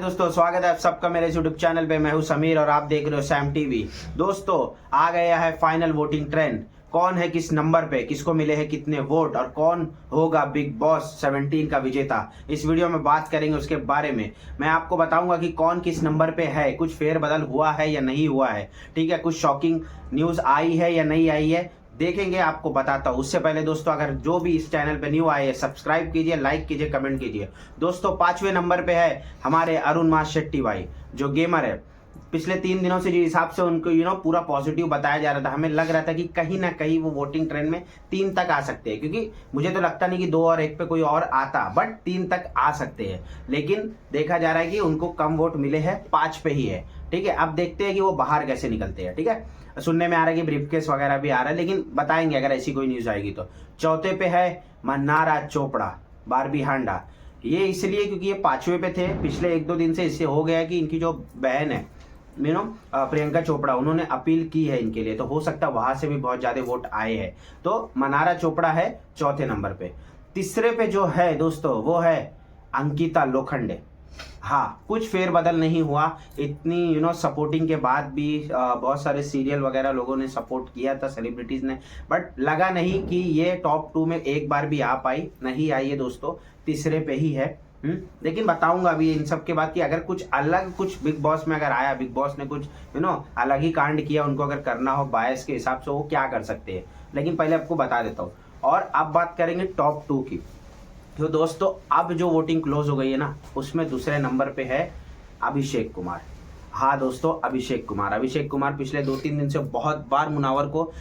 दोस्तों, स्वागत है आप सबका मेरे यूट्यूब चैनल पे। मैं हूं समीर और आप देख रहे हो सैम टीवी। दोस्तों, आ गया है फाइनल वोटिंग ट्रेंड। कौन है किस नंबर पे, किसको मिले हैं कितने वोट और कौन होगा बिग बॉस 17 का विजेता, इस वीडियो में बात करेंगे उसके बारे में। मैं आपको बताऊंगा कि कौन किस नंबर पे है, कुछ फेरबदल हुआ है या नहीं हुआ है, ठीक है, कुछ शॉकिंग न्यूज आई है या नहीं आई है, देखेंगे, आपको बताता हूँ। उससे पहले दोस्तों, अगर जो भी इस चैनल पे न्यू आए हैं, सब्सक्राइब कीजिए, लाइक कीजिए, कमेंट कीजिए। दोस्तों, 5वें नंबर पे है हमारे अरुण मास शेट्टी भाई, जो गेमर है। पिछले 3 दिनों से जिस हिसाब से उनको पूरा पॉजिटिव बताया जा रहा था, हमें लग रहा था कि कहीं ना कहीं वो वोटिंग ट्रेंड में 3 तक आ सकते हैं, क्योंकि मुझे तो लगता नहीं कि 2 और 1 पे कोई और आता, बट 3 तक आ सकते हैं। लेकिन देखा जा रहा है कि उनको कम वोट मिले हैं, 5 पे ही है, ठीक है। अब देखते हैं कि वो बाहर कैसे निकलते हैं, ठीक है। सुनने में आ रहा है कि ब्रीफकेस वगैरह भी आ रहा है, लेकिन बताएंगे अगर ऐसी कोई न्यूज आएगी तो। चौथे पे है मन्नारा चोपड़ा, बारबी हांडा। ये इसलिए क्योंकि ये 5वें पे थे। पिछले 1-2 दिन से इससे हो गया है कि इनकी जो बहन है प्रियंका चोपड़ा, उन्होंने अपील की है इनके लिए, तो हो सकता है वहां से भी बहुत ज्यादा वोट आए हैं। तो मन्नारा चोपड़ा है चौथे नंबर पे। तीसरे पे जो है दोस्तों, वो है अंकिता लोखंडे। हाँ, कुछ फेरबदल नहीं हुआ, इतनी सपोर्टिंग के बाद भी बहुत सारे सीरियल वगैरह लोगों ने सपोर्ट किया था, सेलिब्रिटीज ने, बट लगा नहीं कि ये टॉप 2 में एक बार भी आ पाई, नहीं आई है दोस्तों, तीसरे पे ही है। लेकिन बताऊंगा अभी इन सब के बाद कि अगर कुछ अलग, कुछ बिग बॉस में अगर आया, बिग बॉस ने कुछ अलग ही कांड किया, उनको अगर करना हो बायस के हिसाब से, वो क्या कर सकते हैं। लेकिन पहले आपको बता देता हूँ। और अब बात करेंगे टॉप 2 की। तो दोस्तों, अब जो वोटिंग क्लोज हो गई है ना, उसमें दूसरे नंबर पे है अभिषेक कुमार। हाँ दोस्तों, अभिषेक कुमार पिछले 2-3 दिन से बहुत बार मुनावर को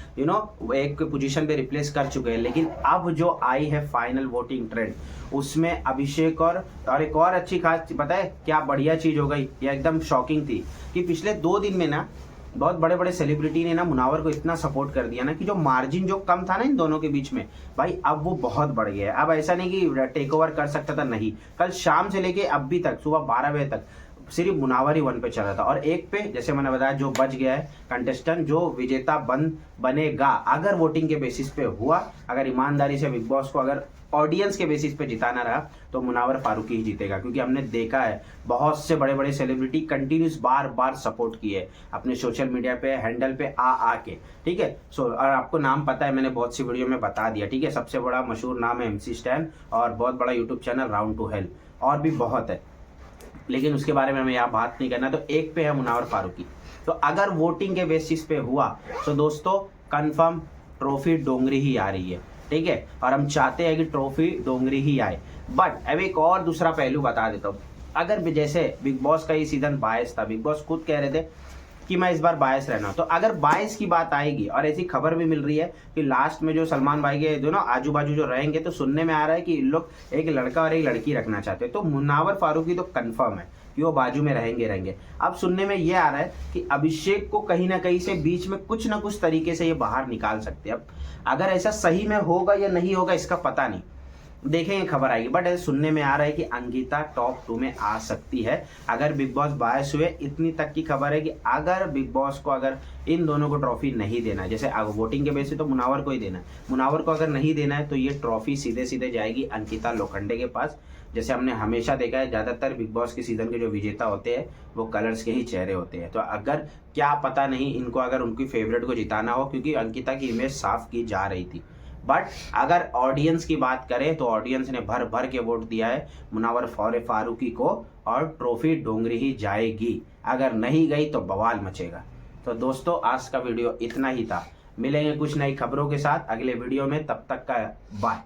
एक पोजीशन पे रिप्लेस कर चुके हैं। लेकिन अब जो आई है फाइनल वोटिंग ट्रेंड, उसमें अभिषेक और एक और अच्छी खास, पता है क्या बढ़िया चीज हो गई, ये एकदम शॉकिंग थी कि पिछले 2 दिन में ना बहुत बड़े बड़े सेलिब्रिटी ने ना मुनावर को इतना सपोर्ट कर दिया ना कि जो मार्जिन जो कम था ना इन दोनों के बीच में, भाई अब वो बहुत बढ़ गया है। अब ऐसा नहीं कि टेक ओवर कर सकता था, नहीं, कल शाम से लेके अब भी तक सुबह 12 बजे तक सिर्फ मुनावर ही 1 पे चल रहा था। और 1 पे जैसे मैंने बताया, जो बच गया है कंटेस्टेंट, जो विजेता बनेगा, अगर वोटिंग के बेसिस पे हुआ, अगर ईमानदारी से बिग बॉस को अगर ऑडियंस के बेसिस पे जिताना रहा, तो मुनावर फारूकी ही जीतेगा। क्योंकि हमने देखा है बहुत से बड़े बड़े सेलिब्रिटी कंटिन्यूस बार बार सपोर्ट किए अपने सोशल मीडिया पे, हैंडल पे आ के, ठीक है। और आपको नाम पता है, मैंने बहुत सी वीडियो में बता दिया, ठीक है। सबसे बड़ा मशहूर नाम है MC स्टैन, और बहुत बड़ा YouTube channel round to hell, और भी बहुत है, लेकिन उसके बारे में हमें यहाँ बात नहीं करना। तो 1 पे है मुनावर फारूकी। तो अगर वोटिंग के बेसिस पे हुआ तो दोस्तों कंफर्म ट्रॉफी डोंगरी ही आ रही है, ठीक है। और हम चाहते हैं कि ट्रॉफी डोंगरी ही आए। बट अब एक और दूसरा पहलू बता देता हूँ। अगर जैसे बिग बॉस का ये सीजन बायस था, बिग बॉस खुद कह रहे थे कि मैं इस बार बायस रहना, तो अगर बायस की बात आएगी, और ऐसी खबर भी मिल रही है कि लास्ट में जो सलमान भाई के आजू बाजू जो रहेंगे, तो सुनने में आ रहा है कि इन लोग एक लड़का और एक लड़की रखना चाहते हैं। तो मुनावर फारूकी तो कंफर्म है कि वो बाजू में रहेंगे। अब सुनने में ये आ रहा है कि अभिषेक को कहीं ना कहीं से बीच में कुछ ना कुछ तरीके से ये बाहर निकाल सकते हैं। अब अगर ऐसा सही में होगा या नहीं होगा, इसका पता नहीं, देखेंगे, खबर आएगी। बट सुनने में आ रहा है कि अंकिता टॉप 2 में आ सकती है अगर बिग बॉस बायस हुए। इतनी तक की खबर है कि अगर बिग बॉस को अगर इन दोनों को ट्रॉफी नहीं देना है, जैसे वोटिंग के बेसिस तो मुनावर को ही देना है, मुनावर को अगर नहीं देना है, तो ये ट्रॉफी सीधे सीधे जाएगी अंकिता लोखंडे के पास। जैसे हमने हमेशा देखा है, ज्यादातर बिग बॉस के सीजन के जो विजेता होते हैं वो कलर्स के ही चेहरे होते हैं। तो अगर, क्या पता नहीं, इनको अगर उनकी फेवरेट को जिताना हो, क्योंकि अंकिता की इमेज साफ की जा रही थी। बट अगर ऑडियंस की बात करें तो ऑडियंस ने भर भर के वोट दिया है मुनावर फारूकी को, और ट्रॉफी डोंगरी ही जाएगी। अगर नहीं गई तो बवाल मचेगा। तो दोस्तों, आज का वीडियो इतना ही था। मिलेंगे कुछ नई खबरों के साथ अगले वीडियो में, तब तक का बाय।